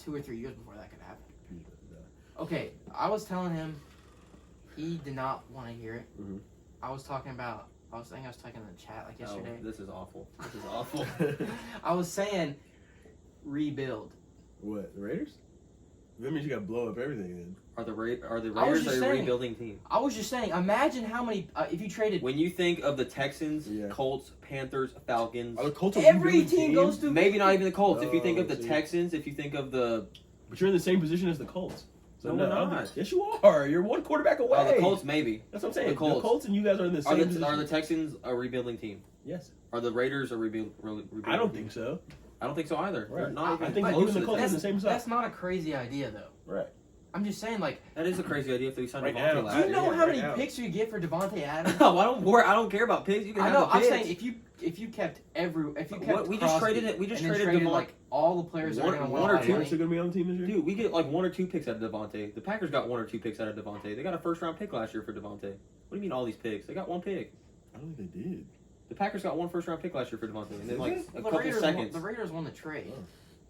2 or 3 years before that could happen. Okay, I was telling him he did not want to hear it. Mm-hmm. I was talking in the chat like yesterday. Oh, this is awful. This is awful. I was saying rebuild. What, the Raiders? That means you got to blow up everything then. Are the Raiders a rebuilding team? I was just saying, imagine how many, if you traded... When you think of the Texans, Colts, Panthers, Falcons... Are the Colts every team goes through... Maybe not even the Colts. If you think of the Texans, if you think of the... But you're in the same position as the Colts. So no, we're not. Yes, you are. You're one quarterback away. The Colts, maybe. That's what I'm saying. The Colts and you guys are in the same position. Are the Texans a rebuilding team? Yes. Are the Raiders a rebuilding I don't think so. I don't think so either. Right. Not even I think close even the Colts are in the same side. That's not a crazy idea, though. Right. I'm just saying, like... That is a crazy idea if they signed right Devontae last Do you know how many now. picks you get for Devontae Adams? No, I don't care about picks. You can I have know. the I'm picks. saying if you kept we just traded it. We just traded like all the players that are going to one or two. Are going to be on the team this year? Dude, we get like 1 or 2 picks out of Devontae. The Packers got 1 or 2 picks out of Devontae. They got a first-round pick last year for Devontae. What do you mean all these picks? They got 1 pick. I don't think they did. The Packers got 1 first-round pick last year for Devontae. And then like a the couple seconds. The Raiders won the trade. Oh.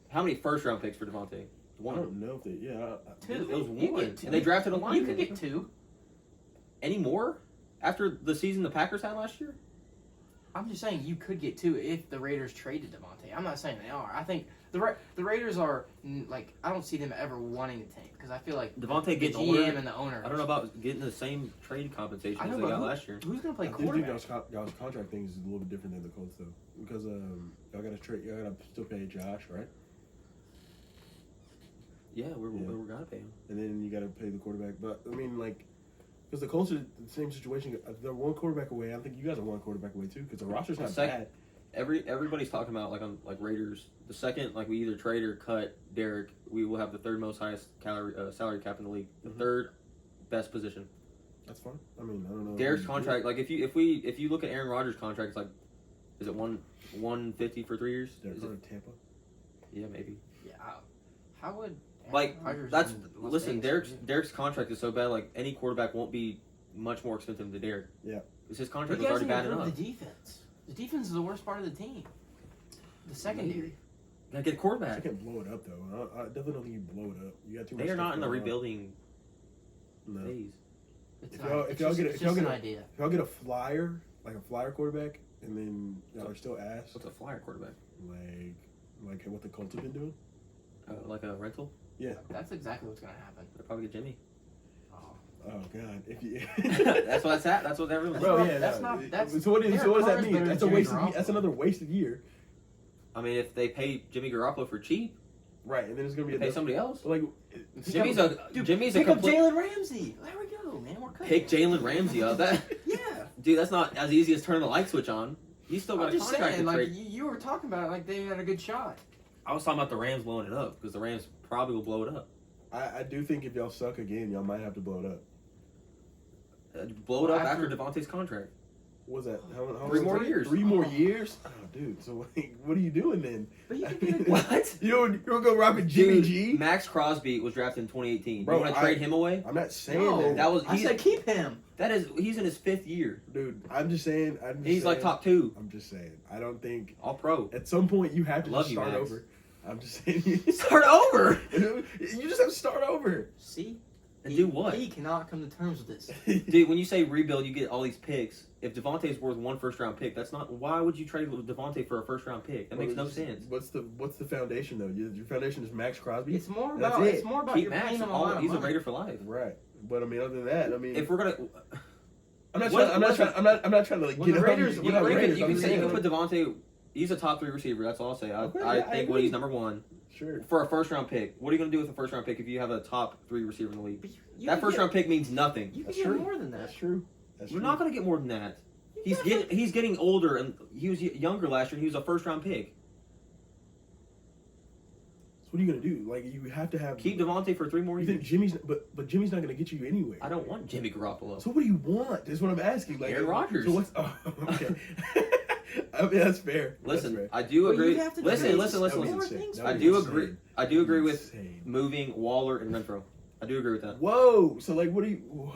How many first-round picks for Devontae? I 1. don't know if they... Yeah. 2. It was You 1. get 2. And they drafted a lineman. You could get 2. Any more? After the season the Packers had last year? I'm just saying you could get 2 if the Raiders traded Devontae. I'm not saying they are. I think the Raiders are like I don't see them ever wanting to tank because I feel like Devontae the getting GM older. and the owner. I don't know about getting the same trade compensation I know, as they but got last year. Who's gonna play I do think quarterback? y'all's contract thing is a little bit different than the Colts though, because y'all got to trade. Y'all got to still pay Josh, right? Yeah, we're gonna pay him. And then you got to pay the quarterback. But I mean, like, because the Colts are in the same situation. They're 1 quarterback away. I think you guys are 1 quarterback away too, because the roster's not bad. Everybody's talking about like Raiders. The second we either trade or cut Derek, we will have the 3rd most highest salary cap in the league. The 3rd best position. That's fine. I mean, I don't know. Derek's contract, like if you look at Aaron Rodgers' contract, it's like, is it 150 for 3 years? Derek Carr in Tampa. Yeah, maybe. Yeah. How would Like Rodgers that's in Las listen. Vegas? Derek's contract is so bad. Like any quarterback won't be much more expensive than Derek. Yeah. Because his But contract you was guys already need to bad enough. improve the defense. The defense is the worst part of the team. The secondary. Gotta get a quarterback. I can't blow it up though. I definitely don't think you blow it up. You got too much. They are stuff not in the going on. rebuilding No. phase. It's If not. y'all- It's if y'all just- get a- it's if y'all just get an a- idea. If y'all get a flyer, like a flyer quarterback, and then y'all are still ass, What's a flyer quarterback? like what the Colts have been doing. Like a rental? Yeah. That's exactly what's gonna happen. They'll probably get Jimmy. Oh God. If you. That's what that's at. That's what everyone's. Bro, yeah, That's no. not- that's- So what does Derek that Carr's mean? better That's than a wasted. Jimmy That's another wasted year. I mean, if they pay Jimmy Garoppolo for cheap, Right, and then it's gonna be pay somebody else. like. Jimmy's a Pick up complete. Jalen Ramsey. There we go, man. We're cooking. Pick Jalen Ramsey up. That Yeah. dude, that's not as easy as turning the light switch on. He's still got I'm a just contract saying, to like trade. you were talking about, it like they had a good shot. I was talking about the Rams blowing it up because the Rams probably will blow it up. I do think if y'all suck again, y'all might have to blow it up. Blow it up after Devontae's contract. What's that? How 3 more years. 3 more years? Oh, dude. So what are you doing then? But you could get a What? You don't go rocking Jimmy Dude, G? Max Crosby was drafted in 2018. Bro, you want to trade him away? I'm not saying No. That was I said keep him. he's in his 5th year. dude. I'm just saying. He's like top 2, I'm just saying. I don't think all pro. at some point you have to Love just you, start Max. over. I'm just saying. Start over. You just have to start over. See? And do what? He cannot come to terms with this. Dude, when you say rebuild, you get all these picks. If Devontae's worth 1 first-round pick, that's not. Why would you trade Devontae for a first-round pick? That makes no sense. What's the foundation though? Your foundation is Max Crosby. It's more That's about it. it's more about Keep you're Max. paying him a lot of He's a money. Raider for life. Right, but I mean, other than that, I mean, If we're gonna, I'm not What- trying to like when get the up. Raiders- get when up the Raiders. you I'm can say you saying, can put Devontae. He's a top 3 receiver. That's all I'll say. Okay, I I think agree. he's number 1 Sure. for a first-round pick. What are you gonna do with a first-round pick if you have a top 3 receiver in the league? But you That can first-round pick means nothing. get, you can That's get true. more than that. That's true. That's You're true. not gonna get more than that. You He's getting older, and he was younger last year. And he was a first-round pick. So what are you gonna do? Like you have to have Keep Devontae for 3 more You years. think Jimmy's, but Jimmy's not gonna get you anywhere. I don't want Jimmy Garoppolo. So what do you want? Is what I'm asking. Like Aaron Rodgers. So what's? Oh, okay. I mean, that's fair. Listen, That's fair. I do Well, agree. you have to Listen, trade listen. That was more insane. things That I was do insane. agree. I do agree with Insane. moving Waller and Renfro. I do agree with that, Whoa. So like, what do you?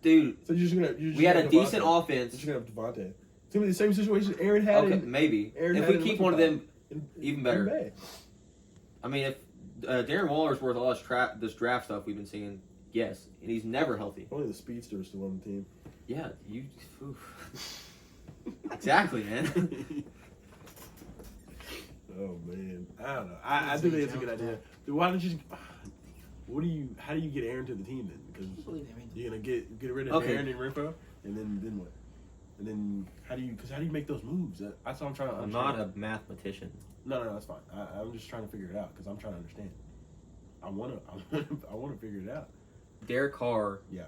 dude. So you're just gonna? We had a decent Devontae. offense. You're just gonna have Devontae. It's gonna be the same situation Aaron had. Okay, maybe Aaron if had we in keep what's one of it them, called? even in better. Green Bay. I mean, if Darren Waller's worth all this draft stuff we've been seeing. Yes, and he's never healthy. Only the speedster is still on the team. Yeah, you. Oof. Exactly, man. Oh man, I don't know. I do think it's a good idea. Dude, why don't you? How do you get Aaron to the team then? Because you're gonna get rid of Aaron and Renfro, and then what? And then how do you make those moves? That's what I'm trying to. I'm not a mathematician. No, that's fine. I'm just trying to figure it out because I'm trying to understand. I wanna figure it out. Derek Carr. Yeah.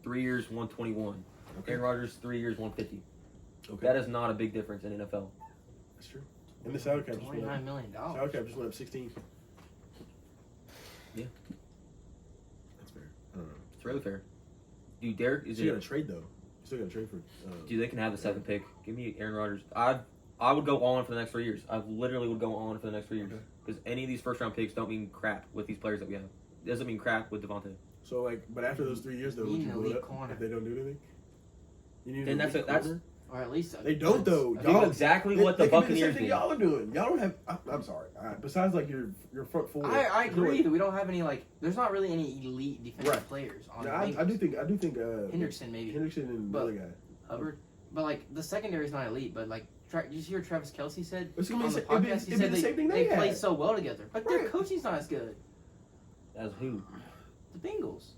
3 years, 121. Okay. Aaron Rodgers, 3 years, 150. Okay. That is not a big difference in NFL. That's true. And the salary cap just went up. $29 million. Salary cap just went up 16. Yeah. That's fair. I don't know. It's really fair. Dude, Derek is. You got to trade though. You still got to trade for. Dude, they can have the second pick. Give me Aaron Rodgers. I would go all in for the next 3 years. I literally would go all in for the next 3 years. Because any of these first round picks don't mean crap with these players that we have. It doesn't mean crap with Devontae. So but after those 3 years though, would you blow it up if they don't do anything? You need then that's or at least they don't though. Y'all exactly what the Buccaneers did. Y'all are doing. Y'all don't have. I'm sorry. Besides your front four. I agree that we don't have any there's not really any elite defensive players on. Yeah, I do think. Hendrickson maybe. Hendrickson and the other guy. Hubbard, but the secondary is not elite. But did you hear what Travis Kelce said It's on gonna the be podcast? He said the same thing they play so well together, but their coaching's not as good. As who? The Bengals.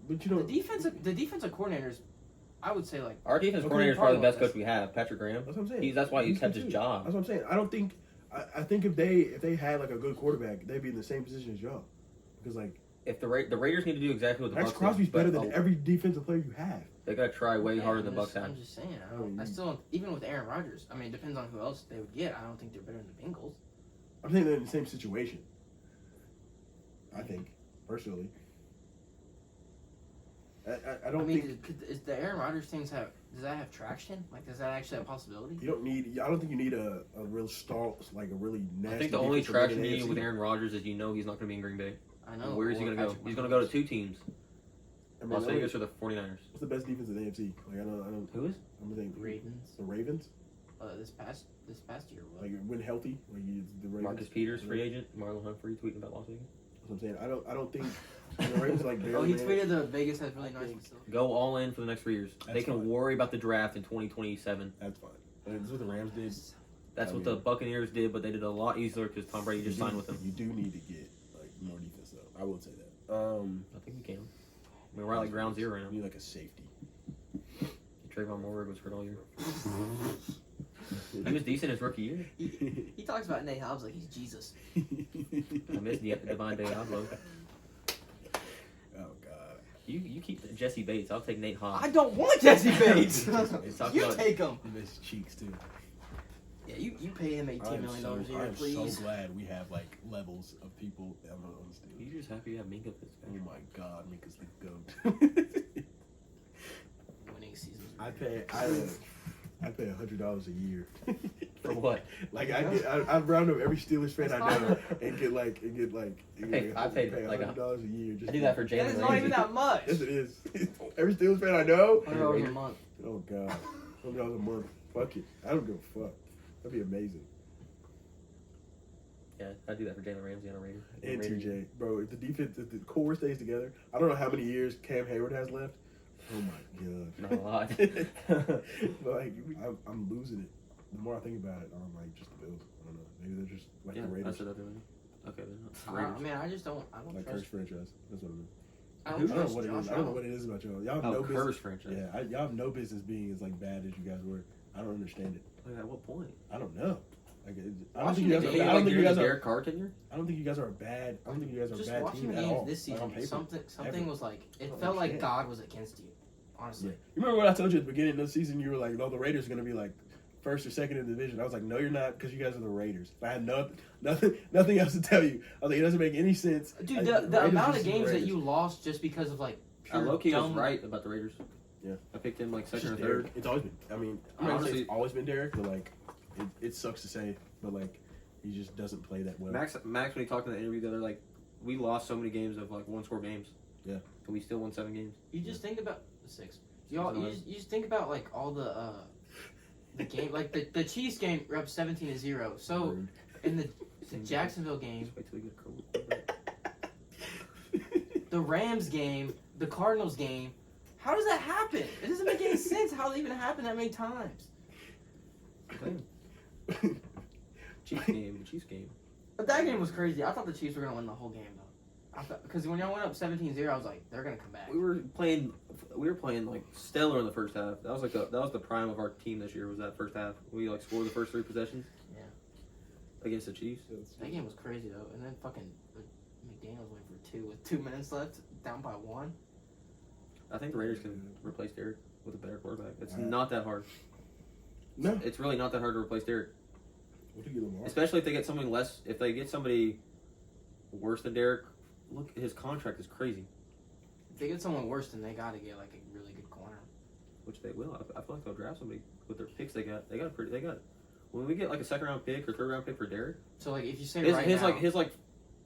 But you know the defensive coordinators. I would say our defense coordinator is probably the best coach we have, Patrick Graham. That's what I'm saying. That's why he's kept his job. That's what I'm saying. I don't think. I think if they had a good quarterback, they'd be in the same position as y'all. Because if the Raiders need to do exactly what the Max Bucs Crosby's did, better than every defensive player you have. They gotta try way harder than the Bucs have. I'm just saying. I still even with Aaron Rodgers. I mean, it depends on who else they would get. I don't think they're better than the Bengals. I'm saying they're in the same situation. I think personally. I don't think. Is the Aaron Rodgers things does that have traction? Does that actually have a possibility? You don't need. I don't think you need a real star, a really nasty. I think the only traction you need with Aaron Rodgers is he's not going to be in Green Bay. I know. Where is he going to go? He's going to go to 2 teams. Las Vegas or the 49ers. What's the best defense in the AFC? I don't. Who is? I'm thinking Ravens. The Ravens. This past year. When healthy, the Ravens. Marcus Peters, free agent. Marlon Humphrey tweeting about Las Vegas. That's what I'm saying. I don't think the Ravens he tweeted the Vegas has really nice facility. Go all in for the next 3 years. They can worry about the draft in 2027. That's fine. That's what the Rams did. That's what the Buccaneers did, but they did a lot easier because Tom Brady just signed with them. You do need to get more defense though. I will say that. I think we can. I mean, we're at ground zero right now. You need a safety. Trayvon Moore was hurt all year. He was decent his rookie year. He talks about Nate Hobbs like he's Jesus. I miss Divine Diablo. Oh God. You keep Jesse Bates. I'll take Nate Hobbs. I don't want Jesse Bates. You take him. He misses cheeks too. Yeah, you pay him $18 million a year, please. I'm so glad we have levels of people on the Steelers. You're just happy you have Minka Fitzpatrick. Oh my God, Minka's the GOAT. Winning season. I pay $100 a year. For what? I round up every Steelers fan I know and get I pay $100 a year. I do that for Jalen That is not even that much. Yes, it is. Every Steelers fan I know. $100 a month. Oh God, $100 a month. Fuck it. I don't give a fuck. That'd be amazing. Yeah, I do that for Jalen Ramsey on a Raider. And TJ, bro, if the core stays together, I don't know how many years Cam Hayward has left. Oh my God, not a lot. But I'm losing it. The more I think about it, I'm just the Bills. I don't know. Maybe they're just the Raiders. I said that earlier. Okay, they're not. I mean, I just don't. I don't like trust. Curse franchise. That's what I mean. I I don't don't know trust what it is. Josh I don't know Allen. what it is about y'all. Y'all have no Curse business. franchise. Yeah, y'all have no business being as bad as you guys were. I don't understand it. Like, at what point? I don't know. I don't Watching think you guys are. Derek Carr tenure? I don't think you guys are a bad. I don't think you guys are Just a bad watching team at games all. this Like, on season, paper. something was like it don't felt like understand. God was against you. Honestly. Yeah. You remember what I told you at the beginning of the season? You were like, "No, the Raiders are going to be first or second in the division." I was like, "No, you're not, because you guys are the Raiders." I had nothing else to tell you. I was like, "It doesn't make any sense." Dude, The the Raiders amount just of the games that Raiders. you lost just because of pure Low-key was dumb. right about the Raiders. Yeah. I picked him It's second or just third. Derek. It's always been. I mean, I'm not gonna say Honestly- it's always been Derek, but it sucks to say, but he just doesn't play that well. Max, when he talked in the interview the other, we lost so many games of one-score games. Yeah. And we still won 7 games. You just think about 6. You just think about all the game, the Chiefs game. We're up 17-0. So Rude. in the The Jacksonville game, Just wait till we get a quarterback. the Rams game, the Cardinals game. How does that happen? It doesn't make any sense how it even happened that many times. Chiefs game. But that game was crazy. I thought the Chiefs were going to win the whole game, though. Because when y'all went up 17-0, I was like, they're going to come back. We were playing like stellar in the first half. That was the prime of our team this year. Was that first half? We like scored the first 3 possessions. Yeah. Against the Chiefs. That game was crazy though, and then fucking McDaniels went for 2 with 2 minutes left, down by 1. I think the Raiders can replace Derek with a better quarterback. It's not that hard. No. It's really not that hard to replace Derek. What do you get Lamar? Especially if they get something less. If they get somebody worse than Derek, look, his contract is crazy. If they get someone worse, then they got to get like a really good corner. Which they will. I feel like they'll draft somebody with their picks they got. They got when we get like a 2nd round pick or 3rd round pick for Derek. So like if you say his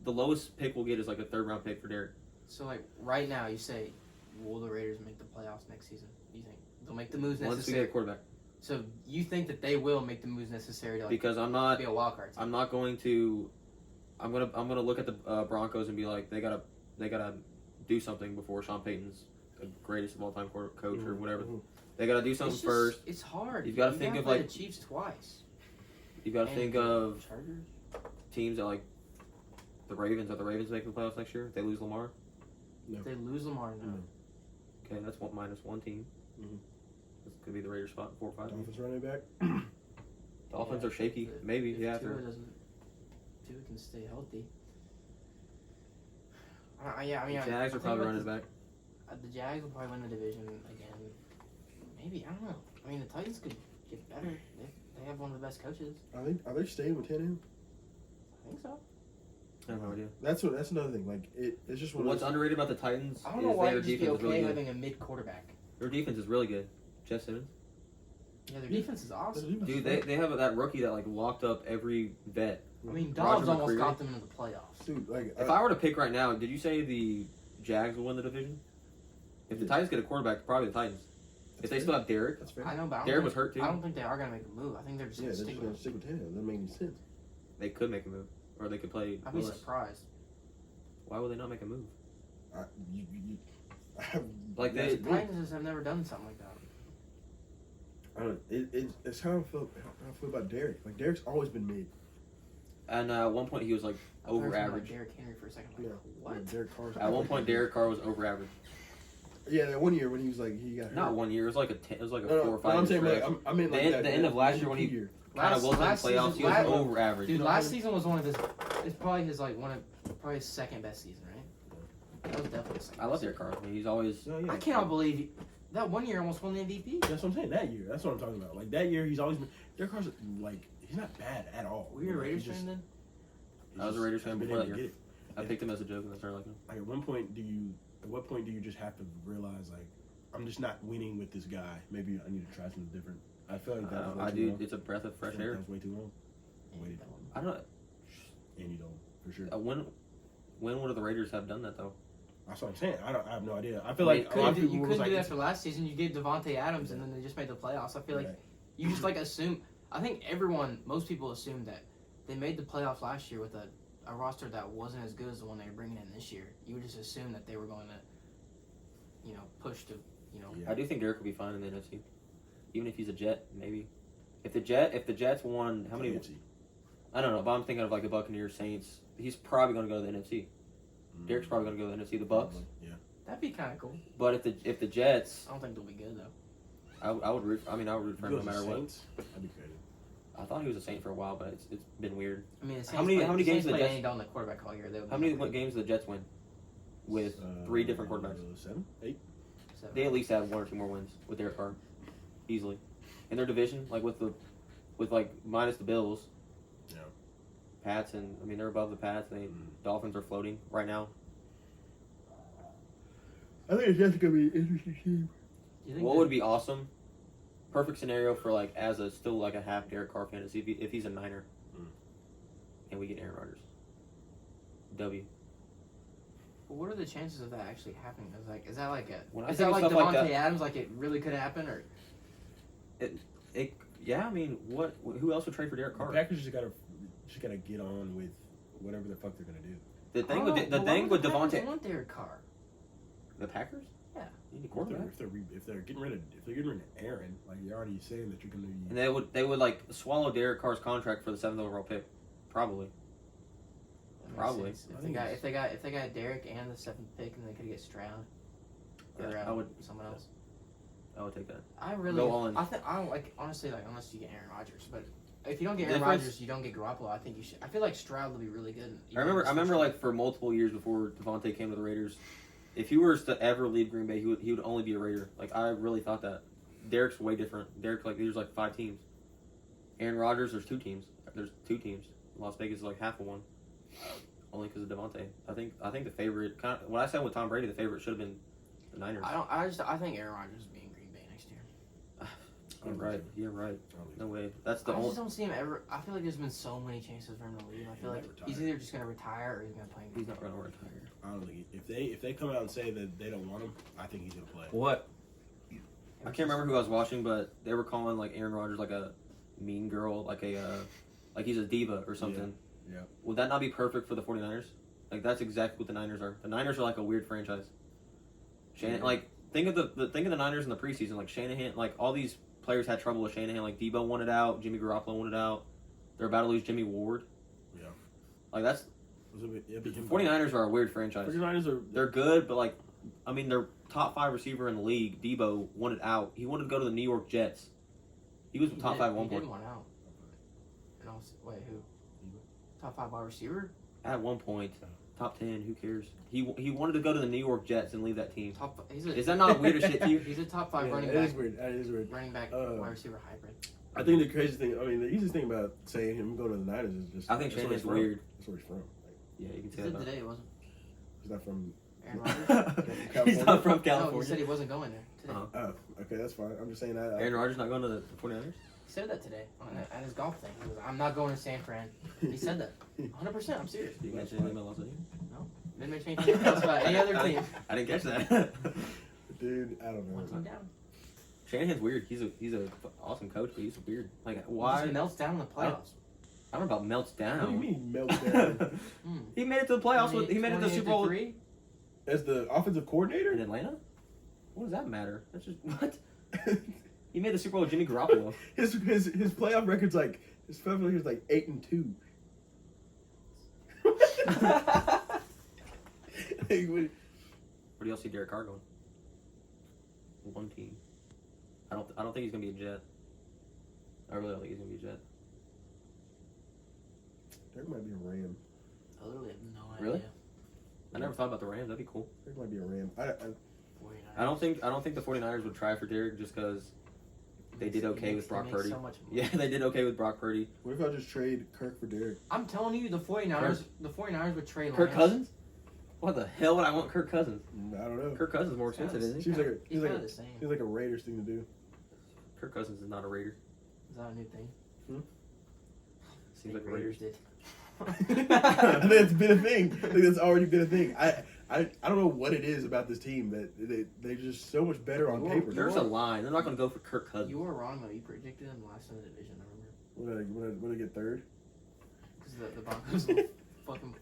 the lowest pick we'll get is like a 3rd round pick for Derek. So like right now you say, will the Raiders make the playoffs next season? Do you think they'll make the moves necessary? Once we get a quarterback. So you think that they will make the moves necessary to like, because I'm not be a wild card team? I'm not going to. I'm gonna look at the Broncos and be like they gotta do something before Sean Payton's the greatest of all time coach or whatever. They gotta do something first. It's hard. You've got to think of like the Chiefs twice. You got to think of Chargers. Teams that like the Ravens. Are the Ravens making the playoffs next year? If they lose Lamar? No. If they lose Lamar, no. Okay, that's minus 1 team. Mm-hmm. This could be the Raiders' spot 4 or 5. Dolphins running back. Dolphins are shaky. Maybe if yeah. Tua can stay healthy. Yeah, I mean, the Jags are probably running back. The Jags will probably win the division again. Maybe, I don't know. I mean, the Titans could get better. They have one of the best coaches. Are they staying with Tannehill? I think so. I have no idea. That's another thing. Like it's just what's underrated about the Titans. I don't know why you'd just be okay having a mid quarterback. Their defense is really good. Jeff Simmons. Yeah, their defense is awesome. Dude, they have that rookie that like locked up every vet. I mean, Dobbs almost got them into the playoffs. Dude, like if I were to pick right now, did you say the Jags will win the division? If the Titans get a quarterback, probably the Titans. If they still have Derek, that's fair. I know, but Derek was hurt too. I don't think they are going to make a move. I think they're just going to stick with Tannehill. That doesn't make any sense. They could make a move, or they could play. I'd be surprised. Why would they not make a move? The Titans have never done something like that. I don't. It's how I feel about Derek. Like Derek's always been mid. And at one point he was like over average. Like Derek Henry for a second. Like, yeah. What? Yeah, Derek Carr's at one point Derek Carr was over average. Yeah, that one year when he was like he got hurt. Not 1 year. It was like a 4 or 5. I'm saying like I mean like the end of last year when he kind of wasn't in playoffs. He was over average. Dude, last season was one of his. It's probably his like probably his 2nd best season, right? That was definitely. I love Derek Carr. I mean, he's always. I cannot believe that 1 year almost won the MVP. That's what I'm saying. That year. That's what I'm talking about. Like that year, he's always been. Derek Carr's like he's not bad at all. Were you a Raiders fan then? I was a Raiders fan before that year. I picked him as a joke and I started liking him. Like at what point do you just have to realize like I'm just not winning with this guy? Maybe I need to try something different. I feel like that was way too long. It's a breath of fresh air. That was way too long. I don't know. And you don't for sure. When would the Raiders have done that though? That's what I'm saying. I have no idea. I feel like a lot of people you was couldn't like, do that for last season. You gave Devontae Adams, and then they just made the playoffs. I feel like you just like assume. I think most people assumed that they made the playoffs last year with a roster that wasn't as good as the one they were bringing in this year. You would just assume that they were going to, push to, I do think Derek will be fine in the NFC, even if he's a Jet. Maybe if the Jets won how many? NFC. I don't know, but I'm thinking of like the Buccaneers, Saints. He's probably going to go to the NFC. Derek's probably going to go to the NFC. The Bucks. Yeah. That'd be kind of cool. But if the Jets, I don't think they'll be good though. I would root. I would root for him no matter what. That'd be crazy. I thought he was a Saint for a while, but it's been weird. I mean, how many games did the Jets? On the quarterback all year. How many games did the Jets win with 3 different quarterbacks? 7, 8. 7. They at least had 1 or 2 more wins with Derek Carr, easily. In their division, like with minus the Bills. Yeah. Pats they're above the Pats. Dolphins are floating right now. I think it's just gonna be an interesting team. What would be awesome? Perfect scenario for like as a still like a half Derek Carr fan to see if he's a Niner, and we get Aaron Rodgers. W. Well, what are the chances of that actually happening? Is that like Devontae Adams? Like it really could happen, or it? Yeah, I mean, who else would trade for Derek Carr? The Packers just gotta just gotta get on with whatever the fuck they're gonna do. The thing with Devontae, I want Derek Carr. the Packers. Yeah. You need a quarterback. If they're getting rid of Aaron, like you're already saying that you're gonna be. And they would like swallow Derek Carr's contract for the 7th overall pick, probably. Probably. If they got Derek and the 7th pick, and they could get Stroud or someone else. I would take that. I really go all in. I don't like honestly like unless you get Aaron Rodgers, but if you don't get Aaron Rodgers, you don't get Garoppolo. I think you should. I feel like Stroud will be really good. I remember like for multiple years before Devontae came to the Raiders, if he were to ever leave Green Bay, he would only be a Raider. Like I really thought that. Derek's way different. Derek there's like 5 teams. Aaron Rodgers, there's 2 teams. There's 2 teams. Las Vegas is like half of one. Only because of Devontae. I think the favorite when I said with Tom Brady, the favorite should have been the Niners. I think Aaron Rodgers will be in Green Bay next year. You're right. No way. That's the I only. just don't see him ever. I feel like there's been so many chances for him to leave. I feel like he's either just gonna retire or he's gonna play. He's not gonna retire. I don't think if they come out and say that they don't want him, I think he's gonna play. What? I can't remember who I was watching, but they were calling like Aaron Rodgers like a mean girl, like he's a diva or something. Yeah. Would that not be perfect for the 49ers? Like that's exactly what the Niners are. The Niners are like a weird franchise. Like think of the Niners in the preseason. Like Shanahan, like all these players had trouble with Shanahan. Like Debo wanted out, Jimmy Garoppolo wanted out. They're about to lose Jimmy Ward. Yeah. Like that's. The 49ers are a weird franchise. 49ers they're good, but like, I mean, their top 5 receiver in the league, Debo, wanted out. He wanted to go to the New York Jets. He was top 5 at one point. He did want out. And wait, who? Top 5 wide receiver? At one point, top 10. Who cares? He wanted to go to the New York Jets and leave that team. Is that not weird as shit to you? He's a top 5 running back. That is weird. Running back, wide receiver hybrid. I think the crazy thing, the easiest thing about saying him going to the Niners is just. I think Shanahan's weird. That's where he's from. Yeah, you can say that. that. Today it wasn't. He's not from. Aaron Rodgers? He's not from California. No, he said he wasn't going there today. Oh, okay, that's fine. I'm just saying that. Aaron Rodgers not going to the 49ers? He said that today at his golf thing. He was, I'm not going to San Fran. He said that. 100%. I'm serious. Did you mention anything about Los Angeles? No. Didn't mention anything else about any other team. I didn't catch that. Dude, I don't know. One team down. Shanahan's weird. He's a awesome coach, but he's weird. Like why? He just melts down in the playoffs. I don't know about melts down. What do you mean he melts down? He made it to the playoffs. He made it to the Super Bowl. 3? As the offensive coordinator? In Atlanta? What does that matter? That's just what? He made the Super Bowl with Jimmy Garoppolo. his playoff record's like his playoff record's like 8-2. Where do y'all see Derek Carr going? One team. I don't think he's gonna be a Jet. I really don't think he's gonna be a Jet. Derek might be a Ram. I literally have no idea. Really? I never thought about the Rams. That'd be cool. Derek might be a Ram. I don't think the 49ers would try for Derek just because they did okay with Brock Purdy. So much Yeah, they did okay with Brock Purdy. What if I just trade Kirk for Derek? I'm telling you, the 49ers would trade Kirk Lance. Cousins? What the hell would I want Kirk Cousins? I don't know. Kirk Cousins is more expensive, isn't he? Seems He's the same. Seems like a Raiders thing to do. Kirk Cousins is not a Raider. Is that a new thing? Seems like Raiders did. I think it's been a thing. I think that's already been a thing. I don't know what it is about this team that they're just so much better on paper. There's a line. They're not going to go for Kirk Cousins. You were wrong though. You predicted them last in the division. I remember. When I get third. Because the Broncos will fucking